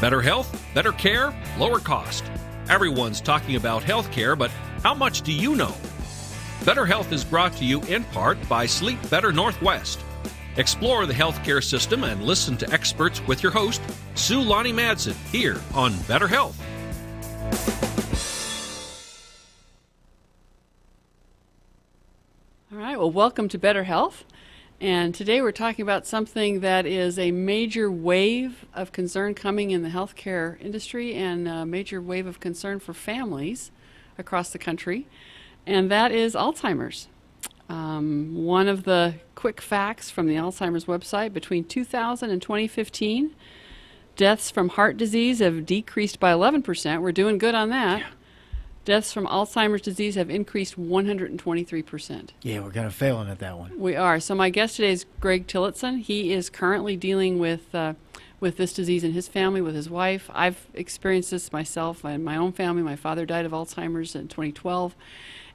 Better health, better care, lower cost. Everyone's talking about healthcare, but how much do you know? Better Health is brought to you in part by Sleep Better Northwest. Explore the healthcare system and listen to experts with your host, Sue Lonnie Madsen, here on Better Health. All right, well, welcome to Better Health. And today we're talking about something that is a major wave of concern coming in the healthcare industry and a major wave of concern for families across the country, and that is Alzheimer's. One of the quick facts from the Alzheimer's website, between 2000 and 2015, deaths from heart disease have decreased by 11%. We're doing good on that. Yeah. Deaths from Alzheimer's disease have increased 123%. Yeah, we're kind of failing at that one. We are. So my guest today is Greg Tillotson. He is currently dealing with this disease in his family, with his wife. I've experienced this myself in my own family. My father died of Alzheimer's in 2012.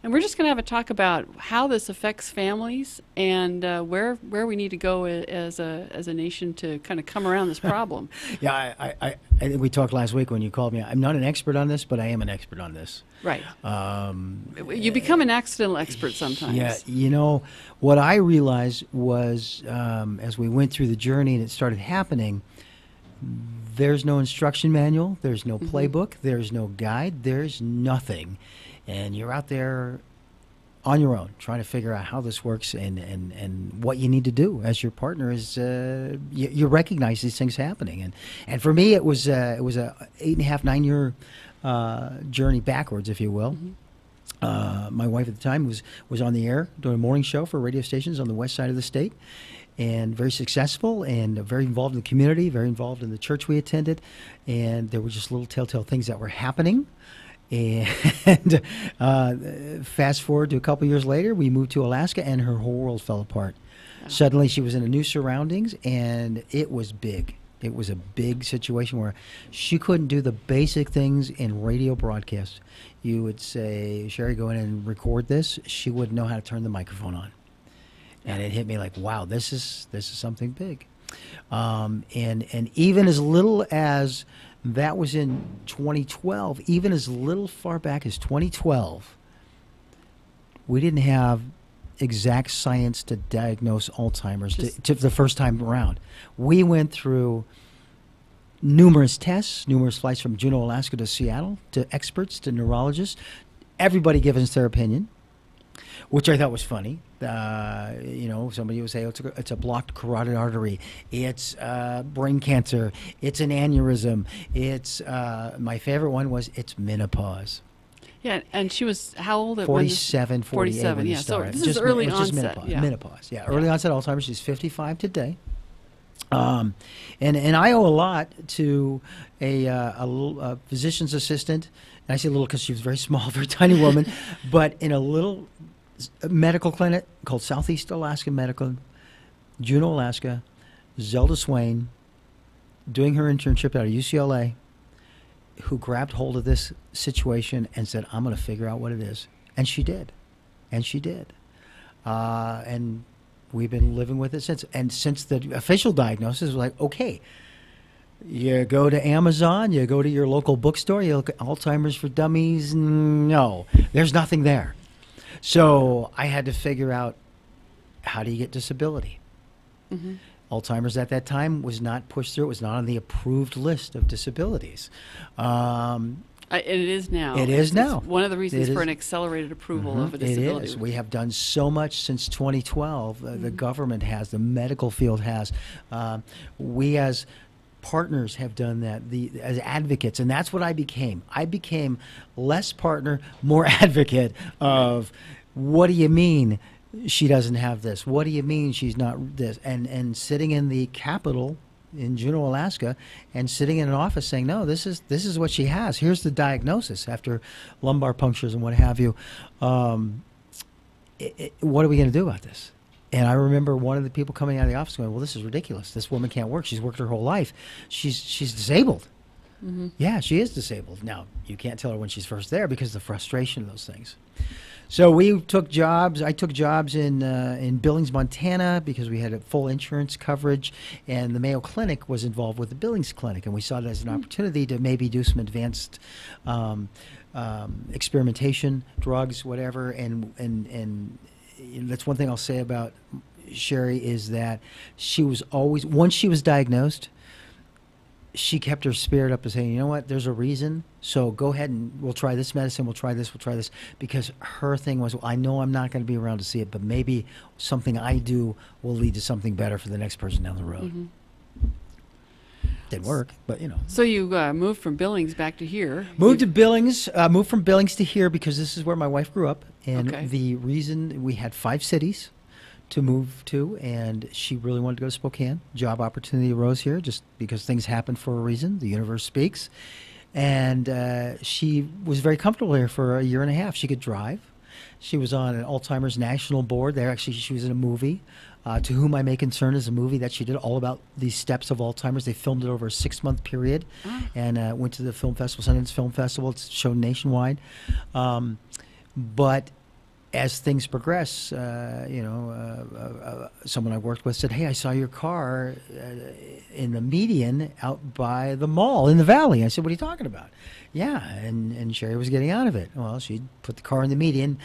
And we're just going to have a talk about how this affects families and where we need to go as a nation to kind of come around this problem. Yeah, I think we talked last week when you called me. I'm not an expert on this, but I am an expert on this. Right. You become an accidental expert sometimes. Yeah, you know, what I realized was as we went through the journey and it started happening, there's no instruction manual, there's no playbook, there's no guide, there's nothing. And you're out there on your own trying to figure out how this works and what you need to do as your partner is you recognize these things happening. And for me, it was a 8.5, 9 year journey backwards, if you will. My wife at the time was on the air doing a morning show for radio stations on the west side of the state, and very successful and very involved in the community, very involved in the church we attended. And there were just little telltale things that were happening. And fast forward to a couple years later, we moved to Alaska, and her whole world fell apart. Yeah. Suddenly, she was in a new surroundings, and it was big. It was a big situation where she couldn't do the basic things in radio broadcast. You would say, "Sherry, go in and record this." She wouldn't know how to turn the microphone on, and it hit me like, "Wow, this is something big." And even as little as that was in 2012. Even as little far back as 2012, we didn't have exact science to diagnose Alzheimer's to the first time around. We went through numerous tests, numerous flights from Juneau, Alaska to Seattle, to experts, to neurologists. Everybody giving us their opinion, which I thought was funny. Somebody would say, it's a blocked carotid artery. It's brain cancer. It's an aneurysm. It's my favorite one was it's menopause. Yeah, and she was how old? 47, 48. 47, yeah. So this is early onset. Menopause. Yeah. Menopause. Yeah, early onset Alzheimer's. She's 55 today. And I owe a lot to a physician's assistant. And I say little because she was very small, very tiny woman, but in a little medical clinic called Southeast Alaska Medical, Juneau, Alaska, Zelda Swain, doing her internship out of UCLA, who grabbed hold of this situation and said, "I'm going to figure out what it is." And she did. And we've been living with it since. And since the official diagnosis was like, okay, you go to Amazon, you go to your local bookstore, you look at Alzheimer's for Dummies. No, there's nothing there. So I had to figure out, how do you get disability? Alzheimer's at that time was not pushed through. It was not on the approved list of disabilities. It is now. It is now. It's one of the reasons for an accelerated approval of a disability. It is. We have done so much since 2012. The government has, the medical field has. We as partners have done that, as advocates, and that's what I became. I became less partner, more advocate of, what do you mean she doesn't have this? What do you mean she's not this? And sitting in the Capitol in Juneau, Alaska, and sitting in an office saying, no, this is what she has. Here's the diagnosis after lumbar punctures and what have you. What are we going to do about this? And I remember one of the people coming out of the office going, well, this is ridiculous. This woman can't work. She's worked her whole life. She's disabled. Yeah, she is disabled. Now, you can't tell her when she's first there because of the frustration of those things. So we took jobs. I took jobs in Billings, Montana, because we had a full insurance coverage, and the Mayo Clinic was involved with the Billings Clinic, and we saw it as an opportunity to maybe do some advanced experimentation, drugs, whatever. And that's one thing I'll say about Sherry is that she was always, once she was diagnosed, she kept her spirit up and saying, you know what, there's a reason, so go ahead and we'll try this medicine, we'll try this, because her thing was, well, I know I'm not going to be around to see it, but maybe something I do will lead to something better for the next person down the road. Mm-hmm. Didn't work, but you know. So you moved from Billings back to here. Moved from Billings to here because this is where my wife grew up, and Okay. the reason we had 5 cities to move to, and she really wanted to go to Spokane. Job opportunity arose here just because things happen for a reason. The universe speaks. And she was very comfortable here for a year and a half. She could drive. She was on an Alzheimer's national board. There, actually, she was in a movie. To Whom I May Concern is a movie that she did all about these steps of Alzheimer's. They filmed it over a 6-month period, and went to the film festival, Sundance Film Festival. It's shown nationwide. But as things progress, someone I worked with said, hey, I saw your car in the median out by the mall in the valley. I said, what are you talking about? Yeah, and Sherry was getting out of it. Well, she put the car in the median,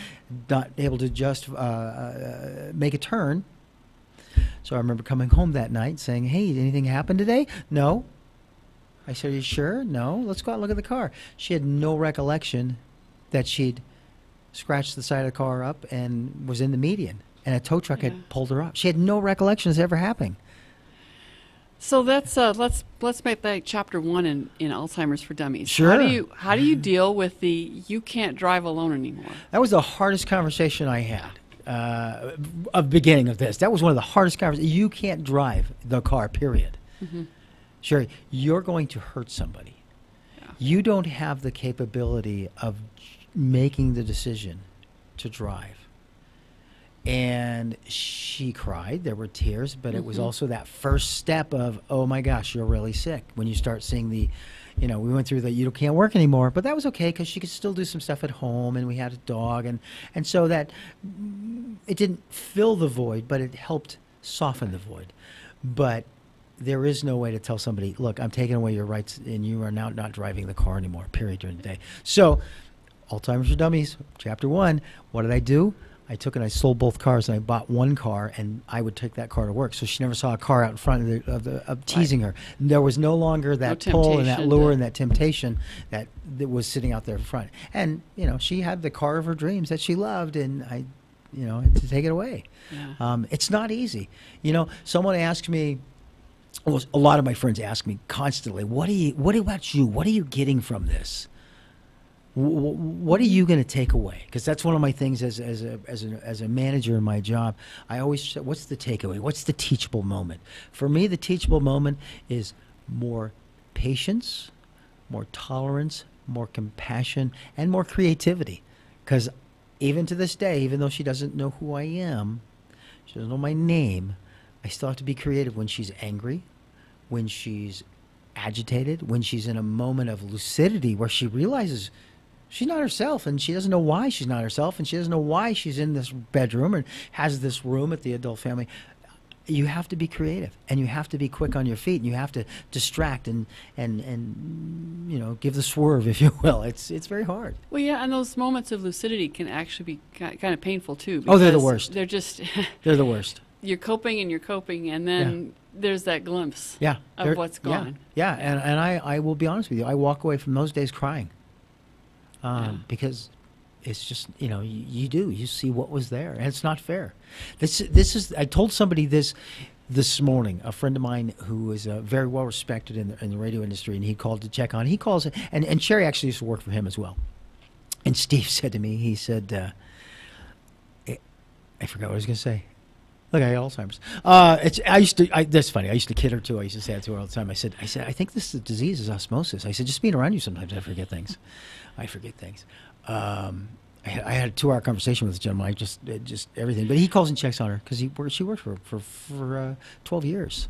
not able to just make a turn. So I remember coming home that night saying, hey, did anything happen today? No. I said, are you sure? No. Let's go out and look at the car. She had no recollection that she'd scratched the side of the car up and was in the median, and a tow truck had pulled her up. She had no recollection of this ever happening. So that's let's make that chapter 1 in Alzheimer's for Dummies. Sure. How do you deal with the you can't drive alone anymore? That was the hardest conversation I had. Of the beginning of this, that was one of the hardest conversations. You can't drive the car, period. Mm-hmm. Sherry, you're going to hurt somebody. Yeah. You don't have the capability of making the decision to drive. And she cried. There were tears, but it was also that first step of, oh my gosh, you're really sick. When you start seeing the, we went through the you can't work anymore, but that was okay because she could still do some stuff at home, and we had a dog, and so that it didn't fill the void, but it helped soften the void. But there is no way to tell somebody, look, I'm taking away your rights, and you are now not driving the car anymore, period, during the day. So Alzheimer's for Dummies, Chapter 1. What did I do? I took and I sold both cars, and I bought one car, and I would take that car to work. So she never saw a car out in front of teasing her. There was no longer that pull and that lure and that temptation that was sitting out there in front. And, she had the car of her dreams that she loved, and I had to take it away. Yeah. It's not easy. Someone asked me, well, a lot of my friends ask me constantly, what about you? What are you getting from this? What are you going to take away? Because that's one of my things as a manager in my job. I always say, what's the takeaway? What's the teachable moment? For me, the teachable moment is more patience, more tolerance, more compassion, and more creativity. Because even to this day, even though she doesn't know who I am, she doesn't know my name, I still have to be creative when she's angry, when she's agitated, when she's in a moment of lucidity where she realizes she's not herself, and she doesn't know why she's not herself, and she doesn't know why she's in this bedroom and has this room at the adult family. You have to be creative, and you have to be quick on your feet, and you have to distract and give the swerve, if you will. It's very hard. Well, yeah, and those moments of lucidity can actually be kind of painful too. Oh, they're the worst. They're just they're the worst. You're coping, and then there's that glimpse of what's gone. Yeah, and I will be honest with you. I walk away from those days crying. Because it's just, you see what was there, and it's not fair. This is, I told somebody this morning, a friend of mine who is very well respected in the radio industry, and he called to check on. He calls, and Sherry actually used to work for him as well. And Steve said to me, he said, I forgot what I was going to say. Look, I got Alzheimer's. That's funny. I used to kid her too. I used to say that to her all the time. I said, I think this disease is osmosis. I said, just being around you sometimes I forget things. I had a 2-hour conversation with this gentleman. Just everything. But he calls and checks on her because she worked for 12 years.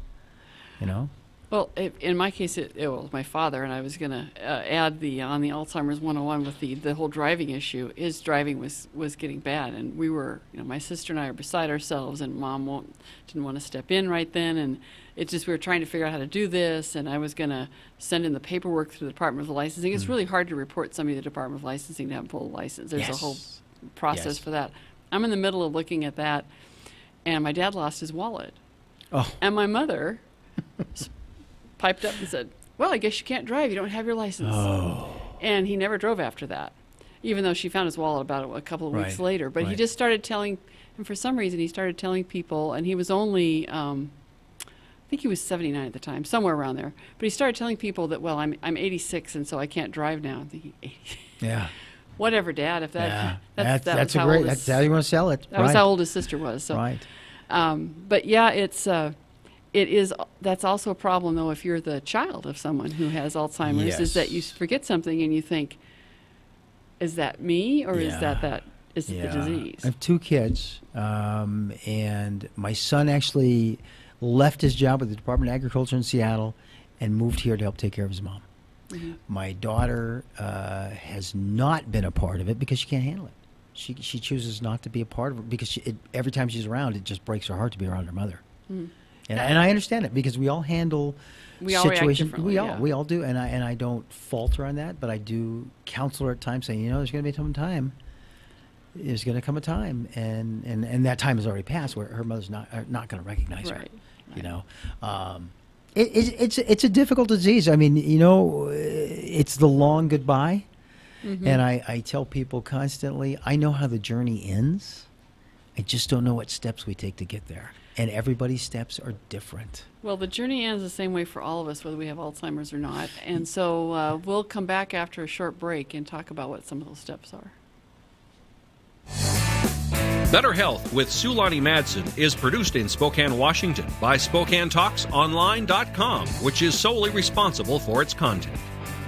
Well, Well, in my case, it was my father, and I was going to add on the Alzheimer's 101 with the whole driving issue. His driving was getting bad, and we were, my sister and I are beside ourselves, and Mom didn't want to step in right then, and it just, we were trying to figure out how to do this, and I was going to send in the paperwork through the Department of Licensing. It's really hard to report somebody to the Department of Licensing to have a full license. There's a whole process for that. I'm in the middle of looking at that, and my dad lost his wallet. Oh. And my mother piped up and said, well, I guess you can't drive. You don't have your license. Oh. And he never drove after that, even though she found his wallet about a couple of weeks later. But he just started telling, and for some reason he started telling people, and he was only, I think he was 79 at the time, somewhere around there. But he started telling people that, well, I'm 86, and so I can't drive now. I'm thinking, 80. Yeah. Whatever, Dad. If that, that's was a how great. old That's how you want to sell it. That was how old his sister was. So. Right. But yeah, that's also a problem, though, if you're the child of someone who has Alzheimer's, is that you forget something and you think, is that me, or is the disease? I have two kids, and my son actually left his job with the Department of Agriculture in Seattle and moved here to help take care of his mom. Mm-hmm. My daughter has not been a part of it because she can't handle it. She chooses not to be a part of it because every time she's around, it just breaks her heart to be around her mother. Mm-hmm. And I understand it because we all handle situations. We all do, and I don't falter on that, but I do counsel her at times, saying, there's going to be time. There's going to come a time, and that time has already passed where her mother's not going to recognize her. It's a difficult disease. I mean, it's the long goodbye. Mm-hmm. And I tell people constantly, I know how the journey ends. I just don't know what steps we take to get there. And everybody's steps are different. Well, the journey ends the same way for all of us, whether we have Alzheimer's or not. And so we'll come back after a short break and talk about what some of those steps are. Better Health with Sulani Madsen is produced in Spokane, Washington by SpokaneTalksOnline.com, which is solely responsible for its content.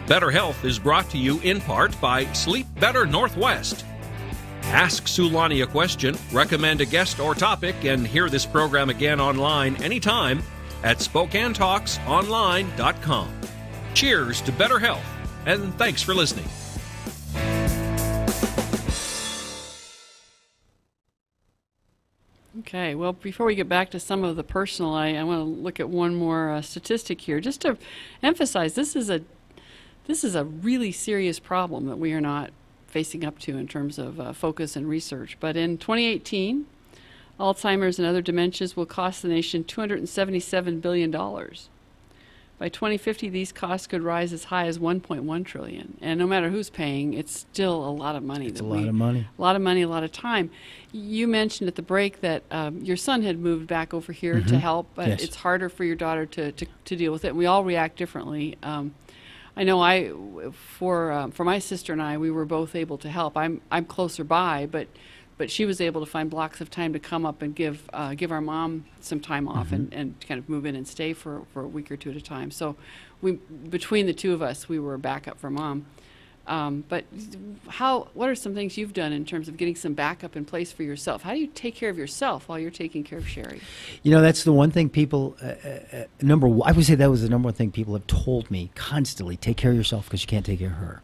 Better Health is brought to you in part by Sleep Better Northwest. Ask Sulani a question, recommend a guest or topic, and hear this program again online anytime at SpokaneTalksOnline.com. Cheers to better health, and thanks for listening. Okay, well, before we get back to some of the personal, I want to look at one more statistic here, just to emphasize this is a really serious problem that we are not facing up to in terms of focus and research. But in 2018, Alzheimer's and other dementias will cost the nation $277 billion. By 2050, these costs could rise as high as $1.1 trillion. And no matter who's paying, it's still a lot of money. It's a lot of money. A lot of money, a lot of time. You mentioned at the break that your son had moved back over here to help, but it's harder for your daughter to deal with it. We all react differently. I know for my sister and I, we were both able to help. I'm closer by, but she was able to find blocks of time to come up and give our mom some time off and kind of move in and stay for a week or two at a time. So between the two of us, we were a backup for Mom. But what are some things you've done in terms of getting some backup in place for yourself? How do you take care of yourself while you're taking care of Sherry? That's the one thing people, I would say that was the number one thing people have told me constantly: take care of yourself because you can't take care of her.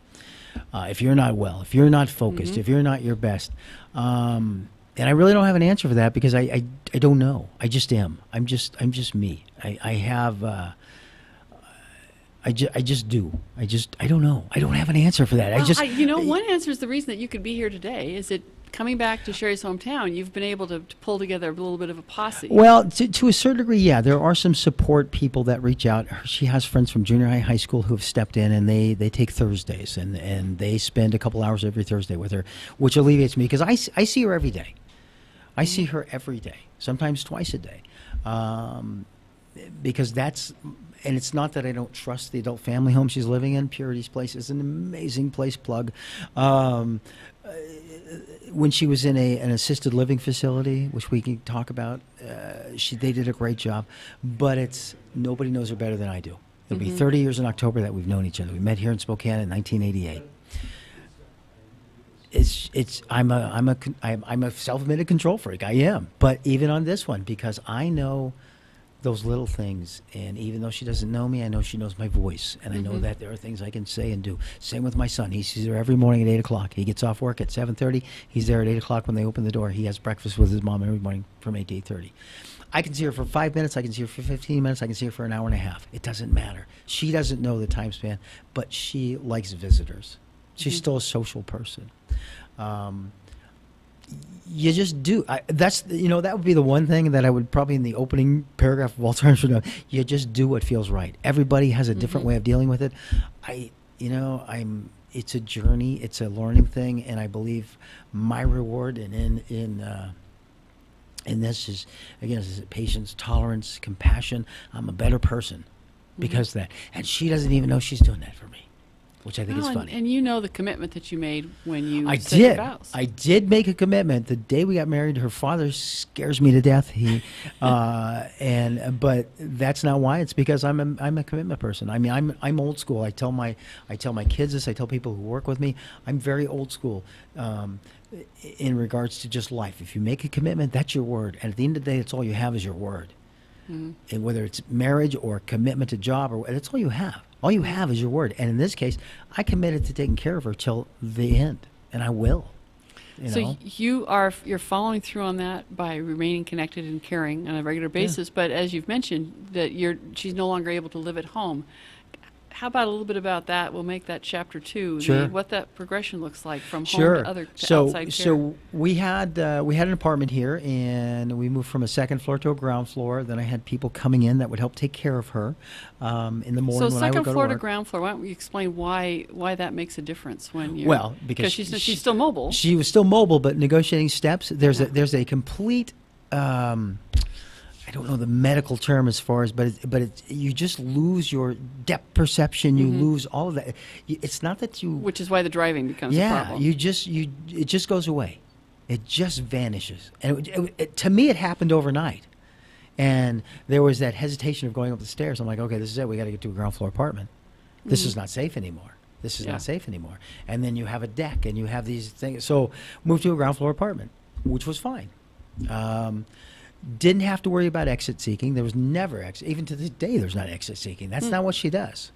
If you're not well, if you're not focused, if you're not your best. And I really don't have an answer for that because I don't know. I just am. I'm just me. I just do. I don't know. I don't have an answer for that. Well, one answer is the reason that you could be here today is that coming back to Sherry's hometown, you've been able to pull together a little bit of a posse. Well, to a certain degree, yeah. There are some support people that reach out. She has friends from junior high school who have stepped in, and they take Thursdays, and they spend a couple hours every Thursday with her, which alleviates me because I see her every day. I see her every day, sometimes twice a day, because that's... And it's not that I don't trust the adult family home she's living in. Purity's Place is an amazing place, plug. When she was in an assisted living facility, which we can talk about, they did a great job. But nobody knows her better than I do. It'll be 30 years in October that we've known each other. We met here in Spokane in 1988. I'm a self-admitted control freak. I am. But even on this one, because I know those little things. And even though she doesn't know me, I know she knows my voice. And I know that there are things I can say and do. Same with my son. He's there every morning at 8 o'clock. He gets off work at 7:30. He's there at 8 o'clock when they open the door. He has breakfast with his mom every morning from 8 to 8:30. I can see her for 5 minutes. I can see her for 15 minutes. I can see her for an hour and a half. It doesn't matter. She doesn't know the time span, but she likes visitors. She's still a social person. You just do. That would be the one thing that I would probably in the opening paragraph of Alzheimer's would know. You just do what feels right. Everybody has a different way of dealing with it. It's a journey. It's a learning thing, and I believe my reward in this is, again, is patience, tolerance, compassion. I'm a better person because of that. And she doesn't even know she's doing that for me, which I think is funny. And you know the commitment that you made when you I said your did. vows. I did make a commitment. The day we got married, her father scares me to death. But that's not why. It's because I'm a commitment person. I mean, I'm old school. I tell my kids this. I tell people who work with me. I'm very old school in regards to just life. If you make a commitment, that's your word. And at the end of the day, that's all you have is your word. And whether it's marriage or commitment to job, that's all you have. All you have is your word. And in this case, I committed to taking care of her till the end, and I will. So you're following through on that by remaining connected and caring on a regular basis. But as you've mentioned, that she's no longer able to live at home. How about a little bit about that? We'll make that chapter 2. Sure. What that progression looks like from home to outside care. So we had an apartment here, and we moved from a second floor to a ground floor. Then I had people coming in that would help take care of her in the morning so when I would go to work. So second floor to ground floor. Why don't we explain why that makes a difference when you? Because she's still mobile. She was still mobile, but negotiating steps. There's a complete. I don't know the medical term as far as, but you just lose your depth perception. You lose all of that. It's not that you. Which is why the driving becomes a problem. It just goes away. It just vanishes. And to me, it happened overnight. And there was that hesitation of going up the stairs. I'm like, okay, this is it. We got to get to a ground floor apartment. This is not safe anymore. This is not safe anymore. And then you have a deck and you have these things. So moved to a ground floor apartment, which was fine. Didn't have to worry about exit seeking. There was never exit. Even to this day, there's not exit seeking. That's not what she does.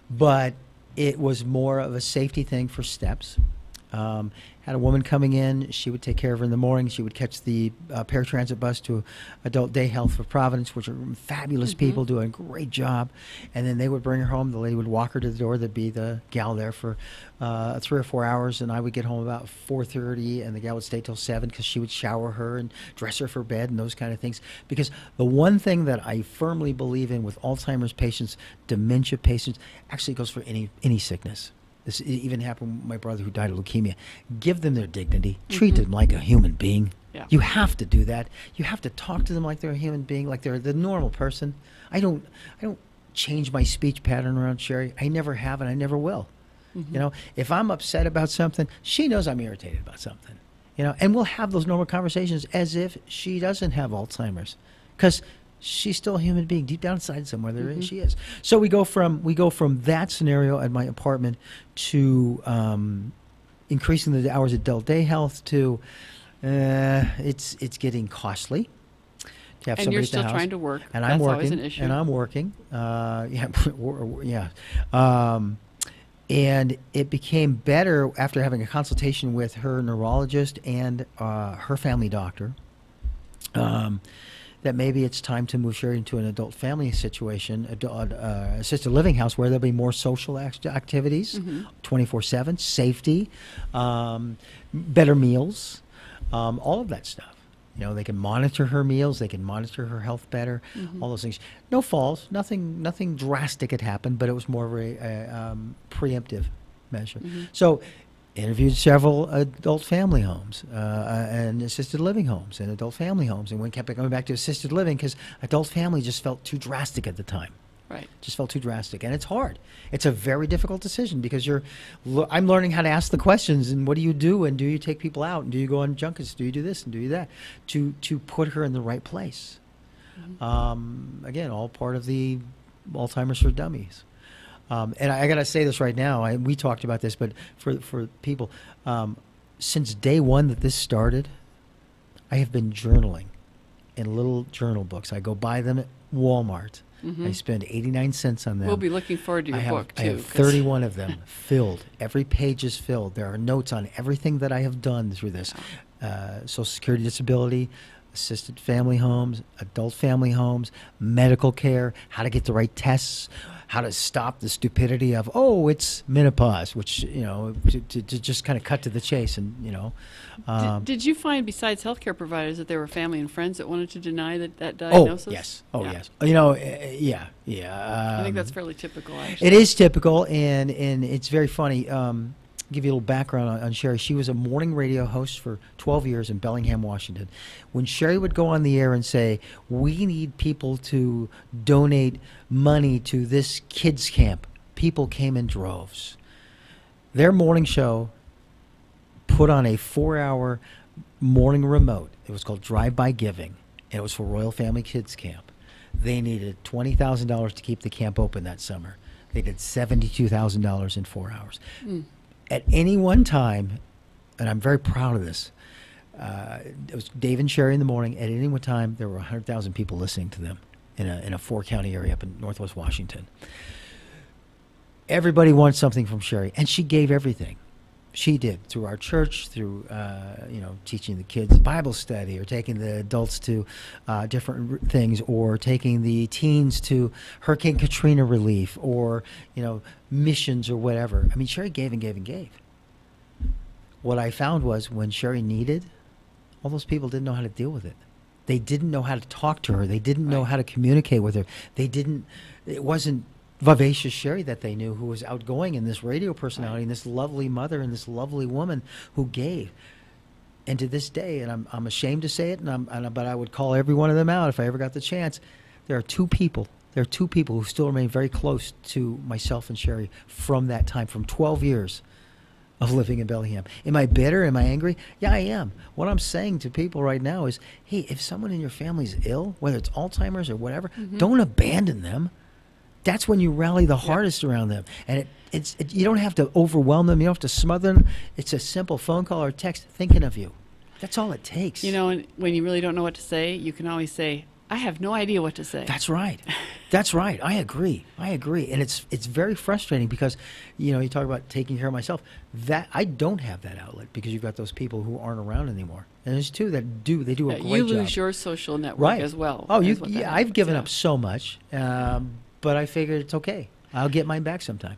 But it was more of a safety thing for steps. Had a woman coming in. She would take care of her in the morning. She would catch the paratransit bus to Adult Day Health for Providence, which are fabulous people doing a great job. And then they would bring her home. The lady would walk her to the door. There'd be the gal there for 3 or 4 hours, and I would get home about 4:30, and the gal would stay till 7 because she would shower her and dress her for bed and those kind of things. Because the one thing that I firmly believe in with Alzheimer's patients, dementia patients, actually goes for any sickness. This even happened with my brother who died of leukemia. Give them their dignity. Treat them like a human being. Yeah. You have to do that. You have to talk to them like they're a human being, like they're the normal person. I don't change my speech pattern around Sherry. I never have, and I never will. You know, if I'm upset about something, she knows I'm irritated about something. You know, and we'll have those normal conversations as if she doesn't have Alzheimer's, because she's still a human being. Deep down inside somewhere she is. So we go from that scenario at my apartment to increasing the hours at Adult Day Health to it's getting costly to have and somebody you're at the still house. trying to work. And That's I'm working. Always an issue. And I'm working. And it became better after having a consultation with her neurologist and her family doctor. That maybe it's time to move Sherry into an adult family situation, assisted living house, where there'll be more social activities, 24/7, safety, better meals, all of that stuff. You know, they can monitor her meals, they can monitor her health better, all those things. No falls, nothing drastic had happened, but it was more of a preemptive measure. So interviewed several adult family homes and assisted living homes and adult family homes, and we kept going back to assisted living because adult family just felt too drastic at the time. Right. Just felt too drastic. And it's hard. It's a very difficult decision because I'm learning how to ask the questions and what do you do, and do you take people out, and do you go on junkets, do you do this and do you that, to put her in the right place. Again, all part of the Alzheimer's for Dummies. And I got to say this right now. We talked about this, but for people, since day one that this started, I have been journaling in little journal books. I go buy them at Walmart. I spend 89 cents on them. We'll be looking forward to your book, too. I have 31 of them filled. Every page is filled. There are notes on everything that I have done through this. Social Security disability, assisted family homes, adult family homes, medical care, how to get the right tests, how to stop the stupidity of, oh, it's menopause, which, to just kind of cut to the chase. And, Did you find, besides healthcare providers, that there were family and friends that wanted to deny that diagnosis? Oh, yes. Oh, Yeah. yes. I think that's fairly typical, actually. It is typical, and it's very funny. Give you a little background on Sherry. She was a morning radio host for 12 years in Bellingham, Washington. When Sherry would go on the air and say, we need people to donate money to this kids camp, people came in droves. Their morning show put on a 4-hour morning remote. It was called Drive-By Giving, and it was for Royal Family Kids Camp. They needed $20,000 to keep the camp open that summer. They did $72,000 in 4 hours. At any one time, and I'm very proud of this, it was Dave and Sherry in the morning. At any one time, there were 100,000 people listening to them in a 4-county area up in Northwest Washington. Everybody wants something from Sherry, and she gave everything. She did, through our church, through teaching the kids Bible study, or taking the adults to different things, or taking the teens to Hurricane Katrina relief, or missions or whatever. I mean, Sherry gave and gave and gave. What I found was when Sherry needed, all those people didn't know how to deal with it. They didn't know how to talk to her. They didn't know how to communicate with her. It wasn't vivacious Sherry that they knew, who was outgoing, and this radio personality, and this lovely mother, and this lovely woman who gave. And to this day, and I'm ashamed to say it, but I would call every one of them out if I ever got the chance. There are two people who still remain very close to myself and Sherry from that time, from 12 years of living in Bellingham. Am I bitter? Am I angry? Yeah, I am. What I'm saying to people right now is, hey, if someone in your family is ill, whether it's Alzheimer's or whatever, don't abandon them. That's when you rally the hardest around them. And you don't have to overwhelm them. You don't have to smother them. It's a simple phone call or text thinking of you. That's all it takes. And when you really don't know what to say, you can always say, I have no idea what to say. That's right. That's right. I agree. And it's very frustrating because, you talk about taking care of myself. That I don't have that outlet because you've got those people who aren't around anymore. And there's two that do. They do a great job. You lose your social network as well. Oh, I've given up so much, but I figured it's okay. I'll get mine back sometime.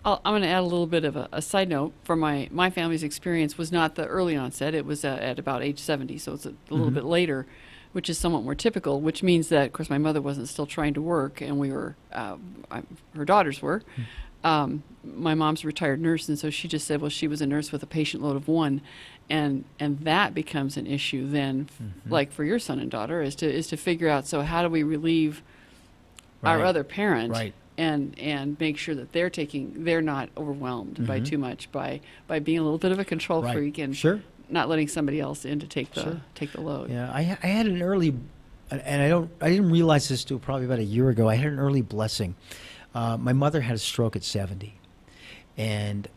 I'm going to add a little bit of a side note. For my family's experience was not the early onset. It was at about age 70, so it's a little bit later, which is somewhat more typical, which means that, of course, my mother wasn't still trying to work, and we were, her daughters were. My mom's a retired nurse, and so she just said, well, she was a nurse with a patient load of 1, and that becomes an issue then, like for your son and daughter, is to figure out, so how do we relieve our other parent, and make sure that they're not overwhelmed by too much, by being a little bit of a control freak and not letting somebody else in to take the load. Yeah, I had an early, and I didn't realize this till probably about a year ago. I had an early blessing. My mother had a stroke at 70, and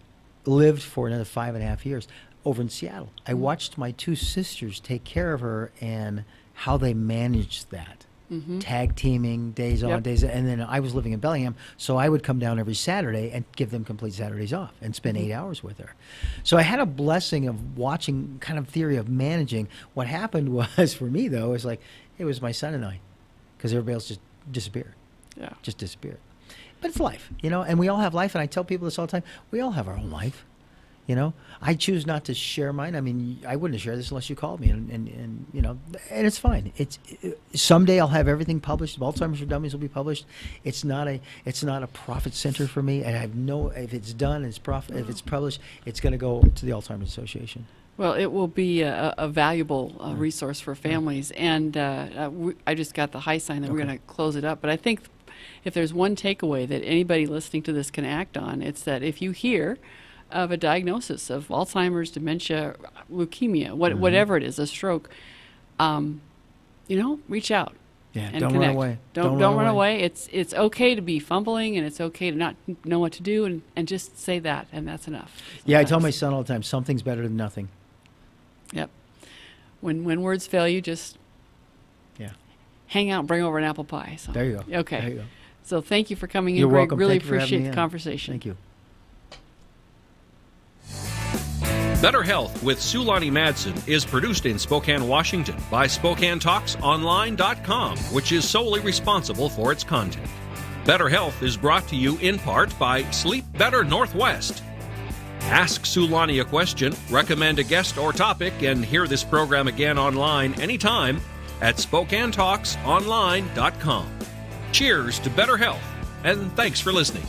lived for another 5.5 years over in Seattle. I watched my 2 sisters take care of her and how they managed that. Tag teaming, days on, days, and then I was living in Bellingham, so I would come down every Saturday and give them complete Saturdays off and spend 8 hours with her. So I had a blessing of watching, kind of theory of managing. What happened was, for me though, is like it was my son and I, because everybody else just disappeared. Yeah, just disappeared. But it's life, and we all have life, and I tell people this all the time. We all have our own life. I choose not to share mine. I mean, I wouldn't share this unless you called me, and it's fine. Someday I'll have everything published. Alzheimer's for Dummies will be published. It's not a profit center for me, and I know if it's done, if it's published, it's going to go to the Alzheimer's Association. Well, it will be a valuable resource for families, and I just got the high sign that we're going to close it up. But I think if there's one takeaway that anybody listening to this can act on, it's that if you hear of a diagnosis of Alzheimer's, dementia, leukemia, whatever it is, a stroke, reach out. Yeah, and don't connect. run away. Don't run away. It's okay to be fumbling, and it's okay to not know what to do, and just say that, and that's enough. Sometimes. Yeah, I tell my son all the time, something's better than nothing. Yep. When words fail you, just hang out and bring over an apple pie. So. There you go. Okay. There you go. So thank you for coming in, You're Greg. welcome. Really Thank you for having appreciate me the in. conversation. Thank you. Better Health with Sulani Madsen is produced in Spokane, Washington by SpokaneTalksOnline.com, which is solely responsible for its content. Better Health is brought to you in part by Sleep Better Northwest. Ask Sulani a question, recommend a guest or topic, and hear this program again online anytime at SpokaneTalksOnline.com. Cheers to better health, and thanks for listening.